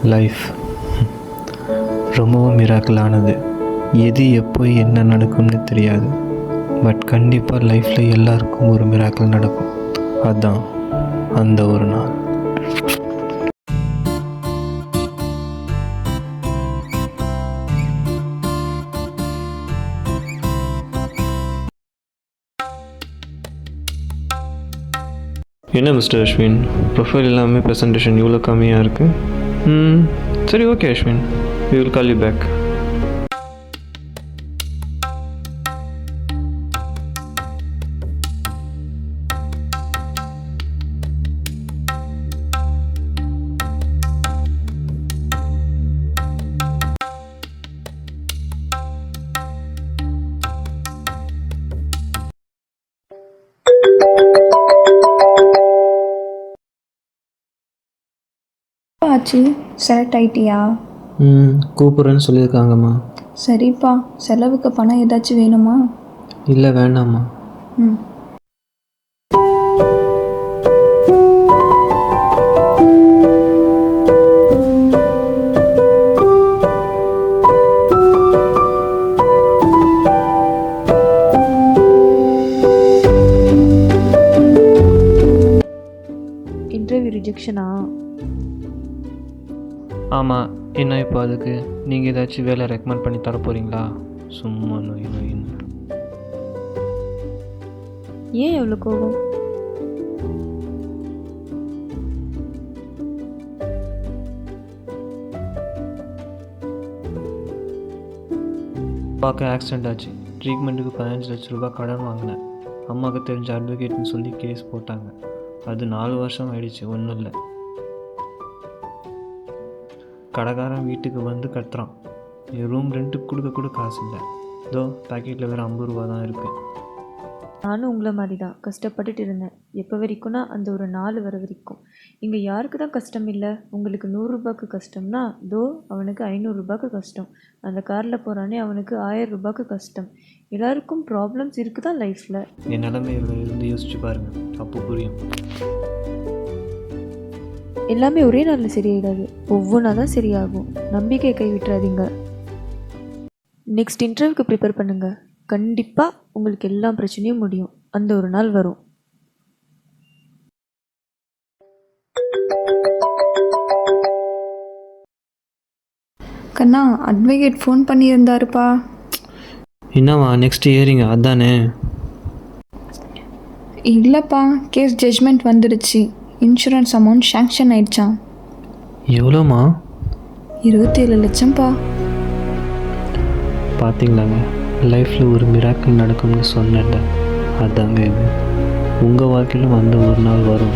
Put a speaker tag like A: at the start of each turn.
A: Life ரொம்பவும் மிராக்கிளானது. எது எப்போ என்ன நடக்கும்னு தெரியாது. பட் கண்டிப்பாக லைஃப்பில் எல்லாருக்கும் ஒரு மிராக்கிள் நடக்கும். அதுதான் அந்த ஒரு நாள். என்ன மிஸ்டர் அஸ்வின், ப்ரொஃபைல் எல்லாமே ப்ரெசன்டேஷன் இவ்வளோ கம்மியாக இருக்குது. சரி, okay Ashwin, we will call you back.
B: ஆச்சு, செலக்ட் ஆயிட்டியா?
A: கூப்பிட்றேன்னு சொல்லியிருக்காங்கம்மா.
B: சரிப்பா, செலவுக்கு பணம் ஏதாச்சும் வேணுமா?
A: இல்லை, வேண்டாம்மா.
B: ம் இன்டர்வியூ ரிஜெக்ஷனா?
A: ஆமாம். என்ன இப்போ அதுக்கு நீங்கள் ஏதாச்சும் வேலை ரெக்கமெண்ட் பண்ணி தர போகிறீங்களா? சும்மா நோயின்னு.
B: ஏன் எவ்வளோ கோவம்?
A: அப்பாவுக்கு ஆக்சிடெண்ட் ஆச்சு. ட்ரீட்மெண்ட்டுக்கு 15 லட்ச ரூபாய் கடன் வாங்கினேன். அம்மாவுக்கு தெரிஞ்ச அட்வொகேட்னு சொல்லி கேஸ் போட்டாங்க. அது 4 வருஷம் ஆயிடுச்சு. ஒன்றும் இல்லை. கடைக்காரன் வீட்டுக்கு வந்து கட்டுறான். என் ரூம் ரெண்ட்டுக்கு கொடுக்க கூட காசு இல்லை. இதோ பேக்கெட்டில் வேறு 50 ரூபா தான் இருக்குது.
B: நானும் உங்களை மாதிரி தான் கஷ்டப்பட்டுட்டு இருந்தேன். எப்போ வரைக்கும்னா அந்த ஒரு 4 வர வரைக்கும். இங்கே யாருக்கு தான் கஷ்டம் இல்லை? உங்களுக்கு 100 ரூபாய்க்கு கஷ்டம்னா தோ அவனுக்கு 500 ரூபாய்க்கு கஷ்டம். அந்த காரில் போகிறானே அவனுக்கு 1000 ரூபாய்க்கு கஷ்டம். எல்லாருக்கும் ப்ராப்ளம்ஸ் இருக்குதா லைஃப்பில்.
A: என் நிலைமையில் இருந்து யோசிச்சு பாருங்கள், அப்போ புரியும்.
B: எல்லாமே ஒரே நாளில் சரியாயிடாது, ஒவ்வொன்றா தான் சரியாகும். நம்பிக்கை கைவிட்டுறாதீங்க. நெக்ஸ்ட் இன்டர்வியூக்கு ப்ரிப்பேர் பண்ணுங்கள். கண்டிப்பாக உங்களுக்கு எல்லா பிரச்சனையும் முடியும். அந்த ஒரு நாள் வரும். கண்ணா, அட்வொகேட் ஃபோன் பண்ணியிருந்தாருப்பா.
A: என்னவா, நெக்ஸ்ட் இயரிங்க அதானே?
B: இல்லைப்பா, கேஸ் ஜட்ஜ்மெண்ட் வந்துடுச்சு. இன்சூரன்ஸ் அமௌண்ட் சேங்ஷன் ஆயிடுச்சான்.
A: எவ்வளோமா?
B: 27 லட்சம்ப்பா.
A: பார்த்தீங்களாங்க, லைஃப்பில் ஒரு மிராக்கிள் நடக்கும்னு சொன்னேன்ல, அதாங்க இது. உங்கள் வாழ்க்கையிலும் அந்த ஒரு நாள் வரும்.